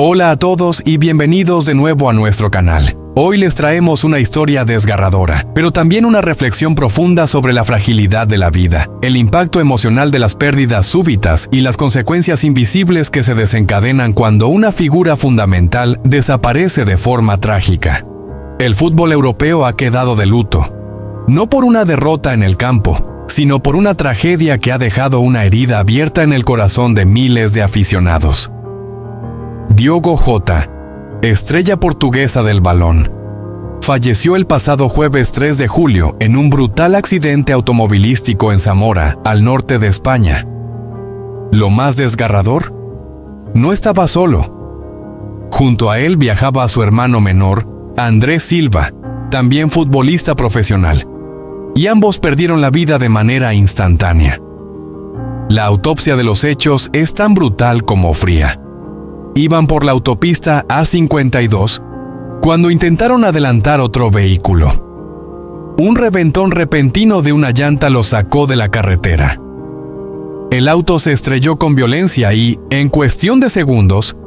Hola a todos y bienvenidos de nuevo a nuestro canal. Hoy les traemos una historia desgarradora, pero también una reflexión profunda sobre la fragilidad de la vida, el impacto emocional de las pérdidas súbitas y las consecuencias invisibles que se desencadenan cuando una figura fundamental desaparece de forma trágica. El fútbol europeo ha quedado de luto, no por una derrota en el campo, sino por una tragedia que ha dejado una herida abierta en el corazón de miles de aficionados. Diogo Jota, estrella portuguesa del balón, falleció el pasado jueves 3 de julio en un brutal accidente automovilístico en Zamora, al norte de España. Lo más desgarrador, no estaba solo. Junto a él viajaba su hermano menor, Andrés Silva, también futbolista profesional, y ambos perdieron la vida de manera instantánea. La autopsia de los hechos es tan brutal como fría. Iban por la autopista A52 cuando intentaron adelantar otro vehículo. Un reventón repentino de una llanta los sacó de la carretera. El auto se estrelló con violencia y, en cuestión de segundos,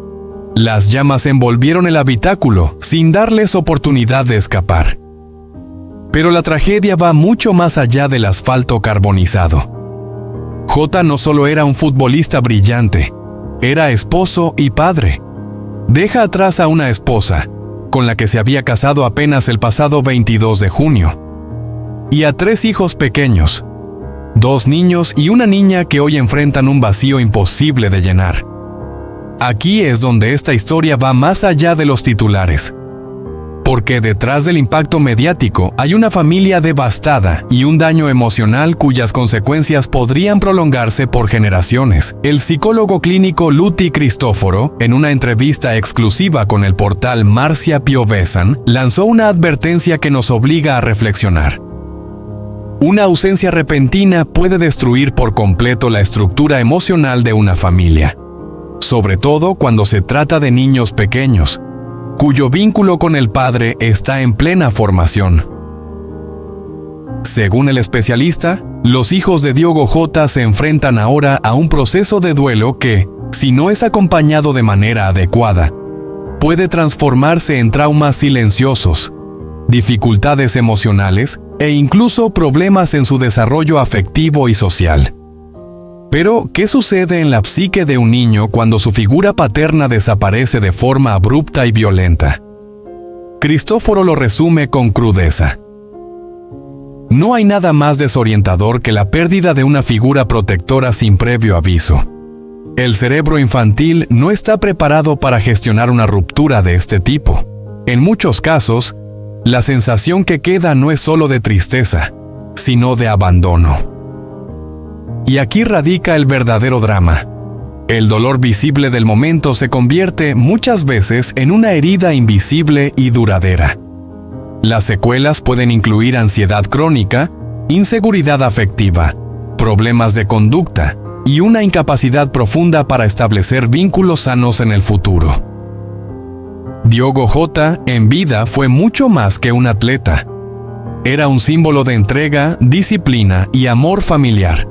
las llamas envolvieron el habitáculo sin darles oportunidad de escapar. Pero la tragedia va mucho más allá del asfalto carbonizado. Jota no solo era un futbolista brillante, era esposo y padre. Deja atrás a una esposa, con la que se había casado apenas el pasado 22 de junio, y a 3 hijos pequeños, 2 niños y una niña que hoy enfrentan un vacío imposible de llenar. Aquí es donde esta historia va más allá de los titulares, porque detrás del impacto mediático hay una familia devastada y un daño emocional cuyas consecuencias podrían prolongarse por generaciones. El psicólogo clínico Luti Cristóforo, en una entrevista exclusiva con el portal Marcia Piovesan, lanzó una advertencia que nos obliga a reflexionar. Una ausencia repentina puede destruir por completo la estructura emocional de una familia, sobre todo cuando se trata de niños pequeños, cuyo vínculo con el padre está en plena formación. Según el especialista, los hijos de Diogo Jota se enfrentan ahora a un proceso de duelo que, si no es acompañado de manera adecuada, puede transformarse en traumas silenciosos, dificultades emocionales e incluso problemas en su desarrollo afectivo y social. Pero, ¿qué sucede en la psique de un niño cuando su figura paterna desaparece de forma abrupta y violenta? Cristóforo lo resume con crudeza. No hay nada más desorientador que la pérdida de una figura protectora sin previo aviso. El cerebro infantil no está preparado para gestionar una ruptura de este tipo. En muchos casos, la sensación que queda no es solo de tristeza, sino de abandono. Y aquí radica el verdadero drama. El dolor visible del momento se convierte muchas veces en una herida invisible y duradera. Las secuelas pueden incluir ansiedad crónica, inseguridad afectiva, problemas de conducta y una incapacidad profunda para establecer vínculos sanos en el futuro. Diogo Jota, en vida, fue mucho más que un atleta. Era un símbolo de entrega, disciplina y amor familiar.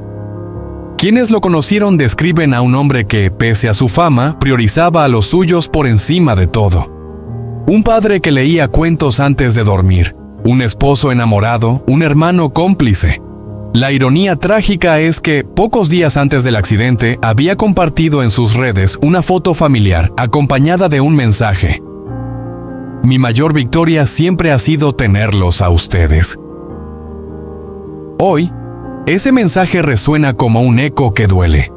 Quienes lo conocieron describen a un hombre que, pese a su fama, priorizaba a los suyos por encima de todo. Un padre que leía cuentos antes de dormir, un esposo enamorado, un hermano cómplice. La ironía trágica es que, pocos días antes del accidente, había compartido en sus redes una foto familiar acompañada de un mensaje: "Mi mayor victoria siempre ha sido tenerlos a ustedes". Hoy, ese mensaje resuena como un eco que duele.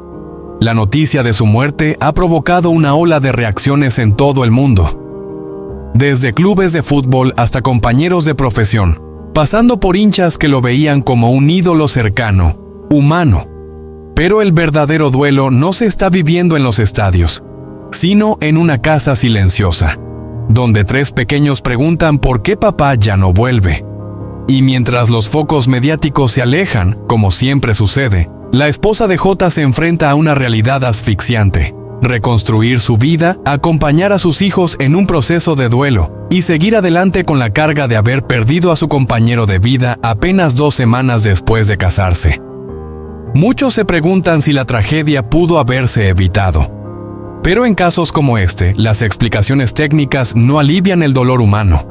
La noticia de su muerte ha provocado una ola de reacciones en todo el mundo. Desde clubes de fútbol hasta compañeros de profesión, pasando por hinchas que lo veían como un ídolo cercano, humano. Pero el verdadero duelo no se está viviendo en los estadios, sino en una casa silenciosa, donde 3 pequeños preguntan por qué papá ya no vuelve. Y mientras los focos mediáticos se alejan, como siempre sucede, la esposa de Jota se enfrenta a una realidad asfixiante: reconstruir su vida, acompañar a sus hijos en un proceso de duelo y seguir adelante con la carga de haber perdido a su compañero de vida apenas 2 semanas después de casarse. Muchos se preguntan si la tragedia pudo haberse evitado. Pero en casos como este, las explicaciones técnicas no alivian el dolor humano.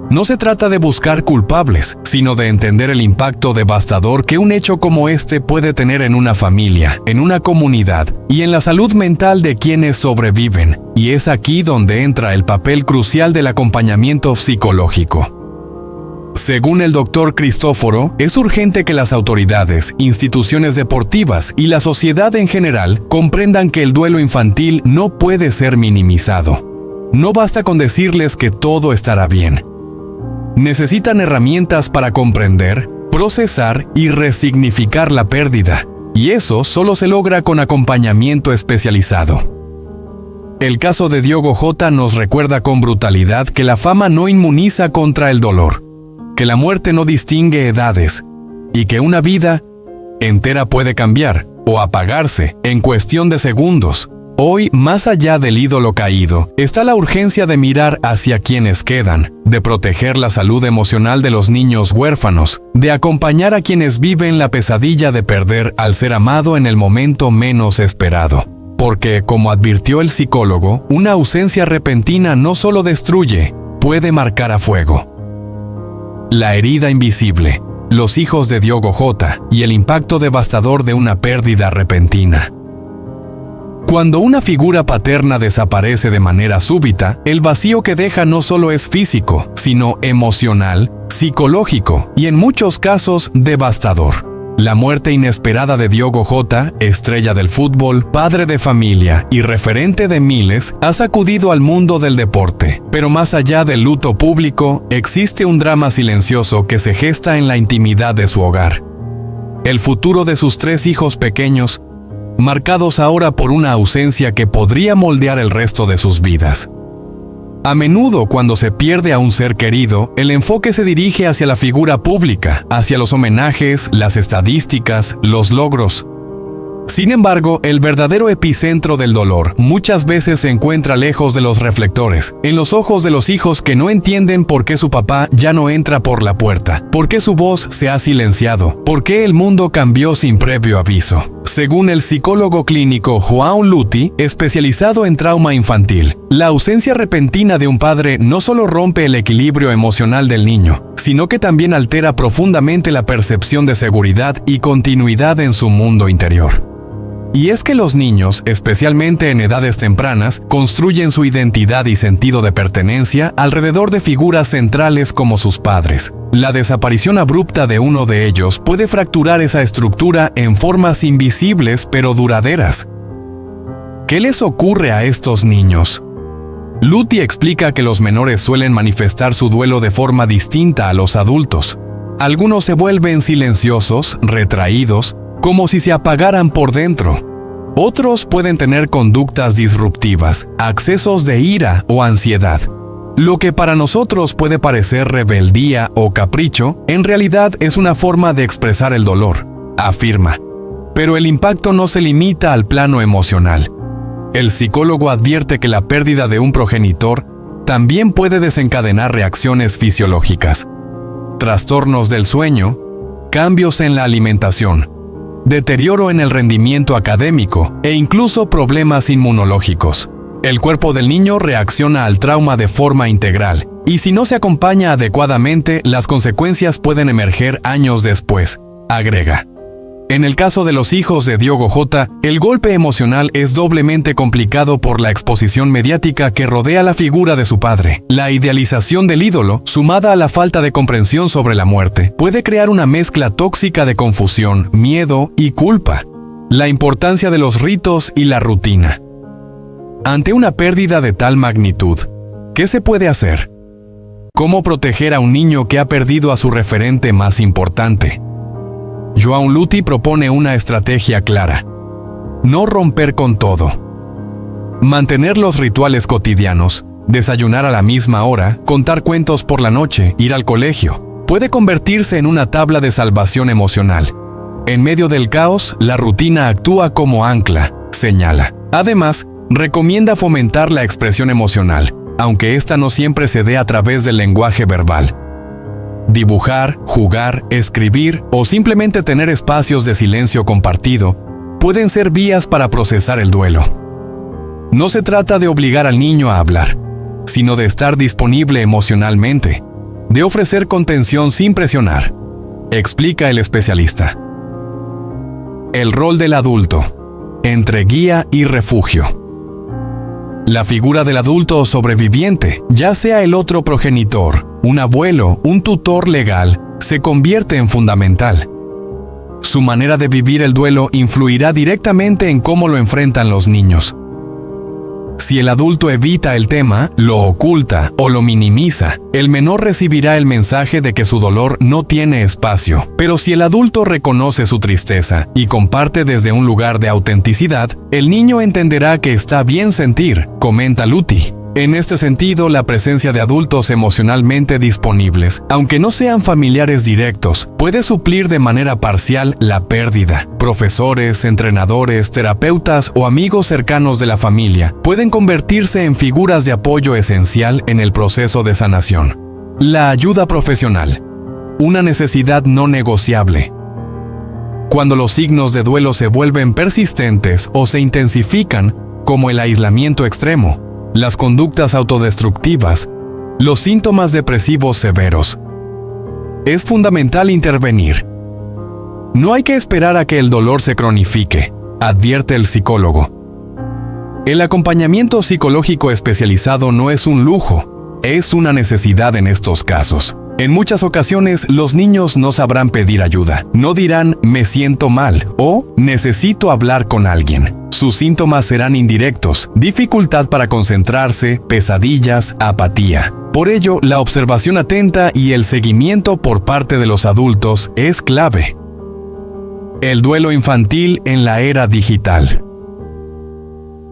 No se trata de buscar culpables, sino de entender el impacto devastador que un hecho como este puede tener en una familia, en una comunidad y en la salud mental de quienes sobreviven. Y es aquí donde entra el papel crucial del acompañamiento psicológico. Según el Dr. Cristóforo, es urgente que las autoridades, instituciones deportivas y la sociedad en general comprendan que el duelo infantil no puede ser minimizado. No basta con decirles que todo estará bien. Necesitan herramientas para comprender, procesar y resignificar la pérdida, y eso solo se logra con acompañamiento especializado. El caso de Diogo Jota nos recuerda con brutalidad que la fama no inmuniza contra el dolor, que la muerte no distingue edades y que una vida entera puede cambiar o apagarse en cuestión de segundos. Hoy, más allá del ídolo caído, está la urgencia de mirar hacia quienes quedan, de proteger la salud emocional de los niños huérfanos, de acompañar a quienes viven la pesadilla de perder al ser amado en el momento menos esperado. Porque, como advirtió el psicólogo, una ausencia repentina no solo destruye, puede marcar a fuego. La herida invisible, los hijos de Diogo Jota y el impacto devastador de una pérdida repentina. Cuando una figura paterna desaparece de manera súbita, el vacío que deja no solo es físico, sino emocional, psicológico y en muchos casos devastador. La muerte inesperada de Diogo Jota, estrella del fútbol, padre de familia y referente de miles, ha sacudido al mundo del deporte. Pero más allá del luto público, existe un drama silencioso que se gesta en la intimidad de su hogar. El futuro de sus 3 hijos pequeños, marcados ahora por una ausencia que podría moldear el resto de sus vidas. A menudo, cuando se pierde a un ser querido, el enfoque se dirige hacia la figura pública, hacia los homenajes, las estadísticas, los logros. Sin embargo, el verdadero epicentro del dolor muchas veces se encuentra lejos de los reflectores, en los ojos de los hijos que no entienden por qué su papá ya no entra por la puerta, por qué su voz se ha silenciado, por qué el mundo cambió sin previo aviso. Según el psicólogo clínico João Luti, especializado en trauma infantil, la ausencia repentina de un padre no solo rompe el equilibrio emocional del niño, sino que también altera profundamente la percepción de seguridad y continuidad en su mundo interior. Y es que los niños, especialmente en edades tempranas, construyen su identidad y sentido de pertenencia alrededor de figuras centrales como sus padres. La desaparición abrupta de uno de ellos puede fracturar esa estructura en formas invisibles pero duraderas. ¿Qué les ocurre a estos niños? Luti explica que los menores suelen manifestar su duelo de forma distinta a los adultos. Algunos se vuelven silenciosos, retraídos, como si se apagaran por dentro. Otros pueden tener conductas disruptivas, accesos de ira o ansiedad. Lo que para nosotros puede parecer rebeldía o capricho, en realidad es una forma de expresar el dolor, afirma. Pero el impacto no se limita al plano emocional. El psicólogo advierte que la pérdida de un progenitor también puede desencadenar reacciones fisiológicas, trastornos del sueño, cambios en la alimentación, deterioro en el rendimiento académico e incluso problemas inmunológicos. El cuerpo del niño reacciona al trauma de forma integral, y si no se acompaña adecuadamente, las consecuencias pueden emerger años después, agrega. En el caso de los hijos de Diogo Jota, el golpe emocional es doblemente complicado por la exposición mediática que rodea la figura de su padre. La idealización del ídolo, sumada a la falta de comprensión sobre la muerte, puede crear una mezcla tóxica de confusión, miedo y culpa. La importancia de los ritos y la rutina. Ante una pérdida de tal magnitud, ¿qué se puede hacer? ¿Cómo proteger a un niño que ha perdido a su referente más importante? João Luti propone una estrategia clara. No romper con todo. Mantener los rituales cotidianos, desayunar a la misma hora, contar cuentos por la noche, ir al colegio, puede convertirse en una tabla de salvación emocional. En medio del caos, la rutina actúa como ancla, señala. Además, recomienda fomentar la expresión emocional, aunque esta no siempre se dé a través del lenguaje verbal. Dibujar, jugar, escribir o simplemente tener espacios de silencio compartido pueden ser vías para procesar el duelo. No se trata de obligar al niño a hablar, sino de estar disponible emocionalmente, de ofrecer contención sin presionar, explica el especialista. El rol del adulto, entre guía y refugio. La figura del adulto sobreviviente, ya sea el otro progenitor, un abuelo, un tutor legal, se convierte en fundamental. Su manera de vivir el duelo influirá directamente en cómo lo enfrentan los niños. Si el adulto evita el tema, lo oculta o lo minimiza, el menor recibirá el mensaje de que su dolor no tiene espacio. Pero si el adulto reconoce su tristeza y comparte desde un lugar de autenticidad, el niño entenderá que está bien sentir, comenta Luthi. En este sentido, la presencia de adultos emocionalmente disponibles, aunque no sean familiares directos, puede suplir de manera parcial la pérdida. Profesores, entrenadores, terapeutas o amigos cercanos de la familia pueden convertirse en figuras de apoyo esencial en el proceso de sanación. La ayuda profesional, una necesidad no negociable. Cuando los signos de duelo se vuelven persistentes o se intensifican, como el aislamiento extremo, las conductas autodestructivas, los síntomas depresivos severos, es fundamental intervenir. No hay que esperar a que el dolor se cronifique, advierte el psicólogo. El acompañamiento psicológico especializado no es un lujo, es una necesidad en estos casos. En muchas ocasiones, los niños no sabrán pedir ayuda. No dirán "me siento mal" o "necesito hablar con alguien". Sus síntomas serán indirectos: dificultad para concentrarse, pesadillas, apatía. Por ello, la observación atenta y el seguimiento por parte de los adultos es clave. El duelo infantil en la era digital.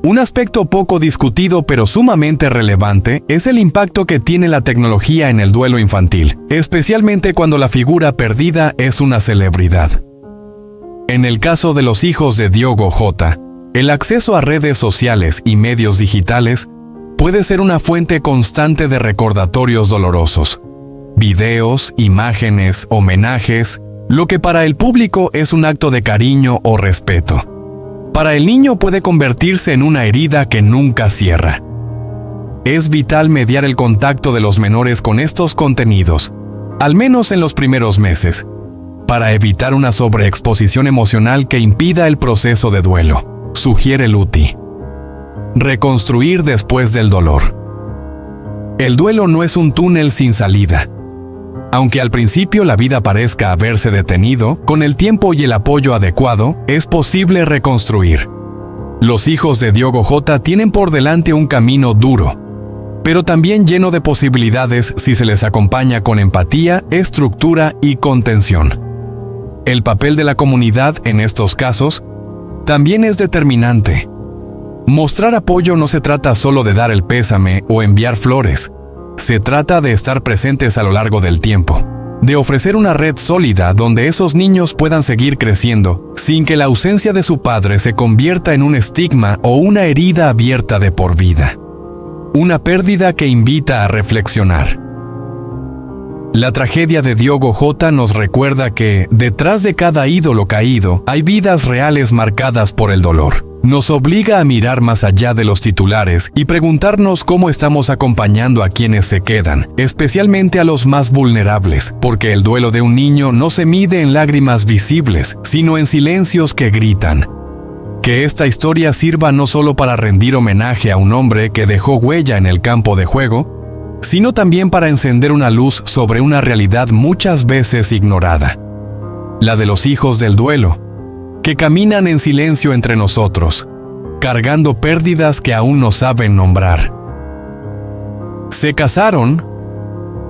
Un aspecto poco discutido pero sumamente relevante es el impacto que tiene la tecnología en el duelo infantil, especialmente cuando la figura perdida es una celebridad. En el caso de los hijos de Diogo Jota, el acceso a redes sociales y medios digitales puede ser una fuente constante de recordatorios dolorosos. Videos, imágenes, homenajes, lo que para el público es un acto de cariño o respeto. Para el niño puede convertirse en una herida que nunca cierra. Es vital mediar el contacto de los menores con estos contenidos, al menos en los primeros meses, para evitar una sobreexposición emocional que impida el proceso de duelo, sugiere Luthi. Reconstruir después del dolor. El duelo no es un túnel sin salida. Aunque al principio la vida parezca haberse detenido, con el tiempo y el apoyo adecuado, es posible reconstruir. Los hijos de Diogo Jota tienen por delante un camino duro, pero también lleno de posibilidades si se les acompaña con empatía, estructura y contención. El papel de la comunidad en estos casos también es determinante. Mostrar apoyo no se trata solo de dar el pésame o enviar flores. Se trata de estar presentes a lo largo del tiempo, de ofrecer una red sólida donde esos niños puedan seguir creciendo sin que la ausencia de su padre se convierta en un estigma o una herida abierta de por vida. Una pérdida que invita a reflexionar. La tragedia de Diogo Jota nos recuerda que, detrás de cada ídolo caído, hay vidas reales marcadas por el dolor. Nos obliga a mirar más allá de los titulares y preguntarnos cómo estamos acompañando a quienes se quedan, especialmente a los más vulnerables, porque el duelo de un niño no se mide en lágrimas visibles, sino en silencios que gritan. Que esta historia sirva no solo para rendir homenaje a un hombre que dejó huella en el campo de juego, sino también para encender una luz sobre una realidad muchas veces ignorada. La de los hijos del duelo, que caminan en silencio entre nosotros, cargando pérdidas que aún no saben nombrar. Se casaron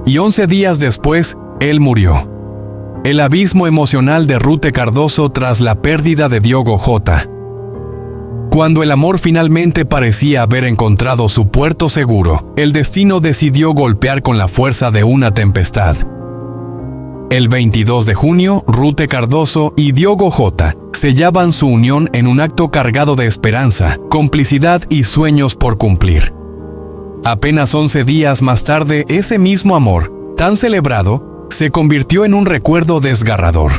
y 11 días después, él murió. El abismo emocional de Rute Cardoso tras la pérdida de Diogo Jota. Cuando el amor finalmente parecía haber encontrado su puerto seguro, el destino decidió golpear con la fuerza de una tempestad. El 22 de junio, Rute Cardoso y Diogo Jota sellaban su unión en un acto cargado de esperanza, complicidad y sueños por cumplir. Apenas 11 días más tarde, ese mismo amor, tan celebrado, se convirtió en un recuerdo desgarrador.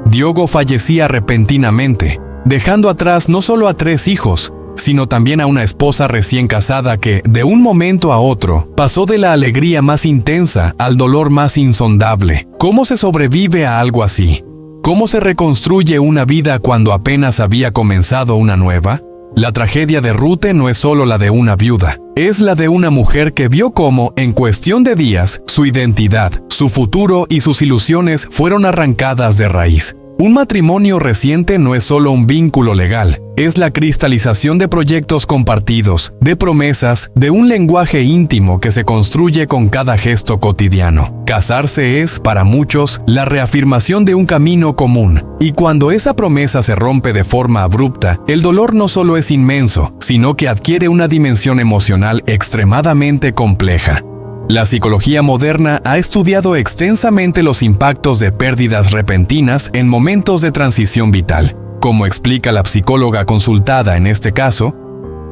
Diogo fallecía repentinamente, dejando atrás no solo a 3 hijos, sino también a una esposa recién casada que, de un momento a otro, pasó de la alegría más intensa al dolor más insondable. ¿Cómo se sobrevive a algo así? ¿Cómo se reconstruye una vida cuando apenas había comenzado una nueva? La tragedia de Rute no es solo la de una viuda, es la de una mujer que vio cómo, en cuestión de días, su identidad, su futuro y sus ilusiones fueron arrancadas de raíz. Un matrimonio reciente no es solo un vínculo legal, es la cristalización de proyectos compartidos, de promesas, de un lenguaje íntimo que se construye con cada gesto cotidiano. Casarse es, para muchos, la reafirmación de un camino común, y cuando esa promesa se rompe de forma abrupta, el dolor no solo es inmenso, sino que adquiere una dimensión emocional extremadamente compleja. La psicología moderna ha estudiado extensamente los impactos de pérdidas repentinas en momentos de transición vital. Como explica la psicóloga consultada en este caso,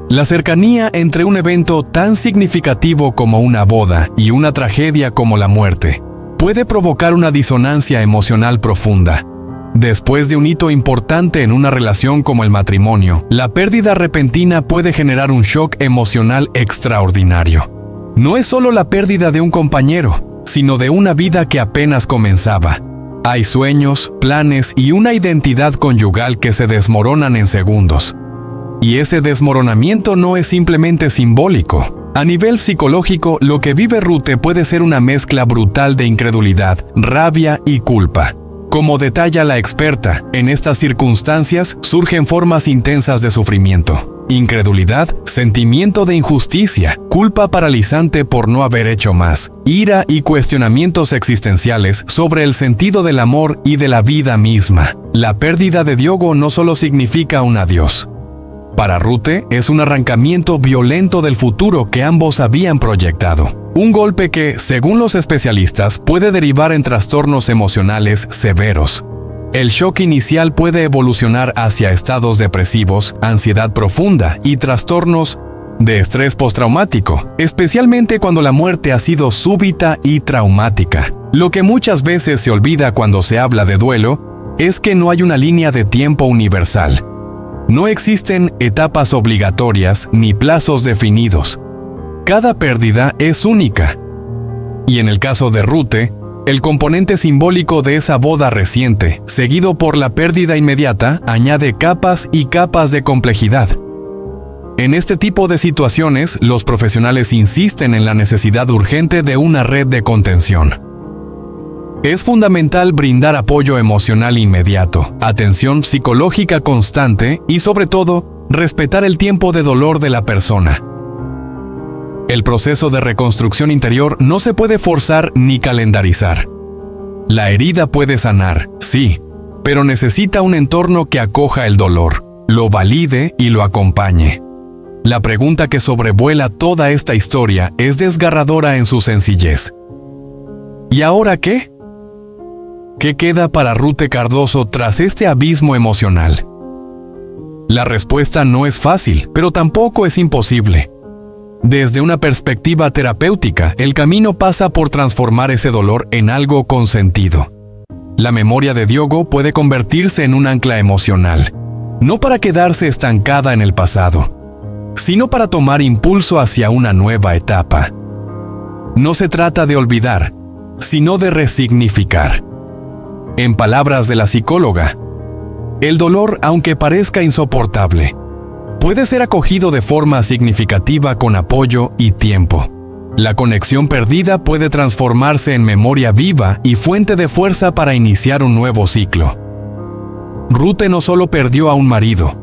la cercanía entre un evento tan significativo como una boda y una tragedia como la muerte puede provocar una disonancia emocional profunda. Después de un hito importante en una relación como el matrimonio, la pérdida repentina puede generar un shock emocional extraordinario. No es solo la pérdida de un compañero, sino de una vida que apenas comenzaba. Hay sueños, planes y una identidad conyugal que se desmoronan en segundos. Y ese desmoronamiento no es simplemente simbólico. A nivel psicológico, lo que vive Rute puede ser una mezcla brutal de incredulidad, rabia y culpa. Como detalla la experta, en estas circunstancias surgen formas intensas de sufrimiento. Incredulidad, sentimiento de injusticia, culpa paralizante por no haber hecho más, ira y cuestionamientos existenciales sobre el sentido del amor y de la vida misma. La pérdida de Diogo no solo significa un adiós. Para Rute es un arrancamiento violento del futuro que ambos habían proyectado. Un golpe que, según los especialistas, puede derivar en trastornos emocionales severos. El shock inicial puede evolucionar hacia estados depresivos, ansiedad profunda y trastornos de estrés postraumático, especialmente cuando la muerte ha sido súbita y traumática. Lo que muchas veces se olvida cuando se habla de duelo es que no hay una línea de tiempo universal. No existen etapas obligatorias ni plazos definidos. Cada pérdida es única. Y en el caso de Rute, el componente simbólico de esa boda reciente, seguido por la pérdida inmediata, añade capas y capas de complejidad. En este tipo de situaciones, los profesionales insisten en la necesidad urgente de una red de contención. Es fundamental brindar apoyo emocional inmediato, atención psicológica constante y, sobre todo, respetar el tiempo de dolor de la persona. El proceso de reconstrucción interior no se puede forzar ni calendarizar. La herida puede sanar, sí, pero necesita un entorno que acoja el dolor, lo valide y lo acompañe. La pregunta que sobrevuela toda esta historia es desgarradora en su sencillez. ¿Y ahora qué? ¿Qué queda para Rute Cardoso tras este abismo emocional? La respuesta no es fácil, pero tampoco es imposible. Desde una perspectiva terapéutica, el camino pasa por transformar ese dolor en algo con sentido. La memoria de Diogo puede convertirse en un ancla emocional, no para quedarse estancada en el pasado, sino para tomar impulso hacia una nueva etapa. No se trata de olvidar, sino de resignificar. En palabras de la psicóloga, el dolor, aunque parezca insoportable, puede ser acogido de forma significativa con apoyo y tiempo. La conexión perdida puede transformarse en memoria viva y fuente de fuerza para iniciar un nuevo ciclo. Rute no solo perdió a un marido,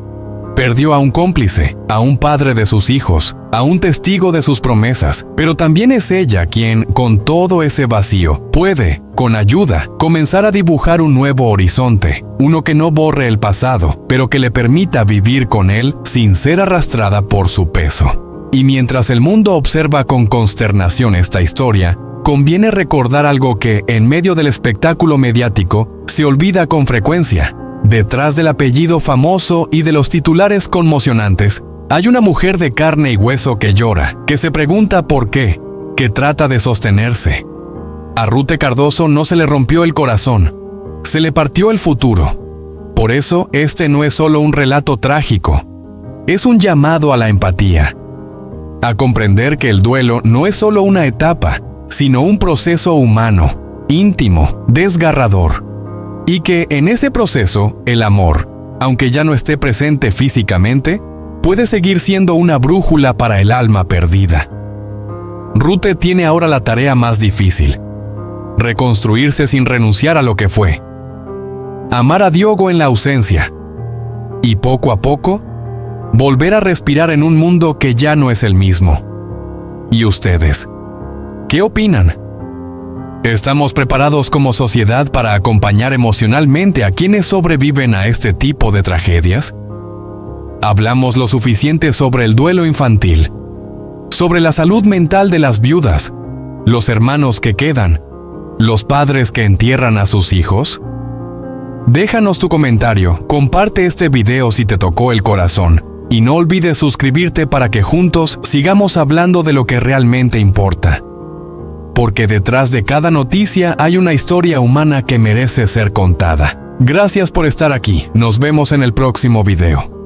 perdió a un cómplice, a un padre de sus hijos, a un testigo de sus promesas, pero también es ella quien, con todo ese vacío, puede, con ayuda, comenzar a dibujar un nuevo horizonte, uno que no borre el pasado, pero que le permita vivir con él sin ser arrastrada por su peso. Y mientras el mundo observa con consternación esta historia, conviene recordar algo que, en medio del espectáculo mediático, se olvida con frecuencia. Detrás del apellido famoso y de los titulares conmocionantes, hay una mujer de carne y hueso que llora, que se pregunta por qué, que trata de sostenerse. A Rute Cardoso no se le rompió el corazón, se le partió el futuro. Por eso, este no es solo un relato trágico, es un llamado a la empatía, a comprender que el duelo no es solo una etapa, sino un proceso humano, íntimo, desgarrador, y que en ese proceso el amor, aunque ya no esté presente físicamente, puede seguir siendo una brújula para el alma perdida. Rute tiene ahora la tarea más difícil: reconstruirse sin renunciar a lo que fue, amar a Diogo en la ausencia, y poco a poco, volver a respirar en un mundo que ya no es el mismo. ¿Y ustedes? ¿Qué opinan? ¿Estamos preparados como sociedad para acompañar emocionalmente a quienes sobreviven a este tipo de tragedias? ¿Hablamos lo suficiente sobre el duelo infantil? ¿Sobre la salud mental de las viudas, los hermanos que quedan, los padres que entierran a sus hijos? Déjanos tu comentario, comparte este video si te tocó el corazón, y no olvides suscribirte para que juntos sigamos hablando de lo que realmente importa. Porque detrás de cada noticia hay una historia humana que merece ser contada. Gracias por estar aquí. Nos vemos en el próximo video.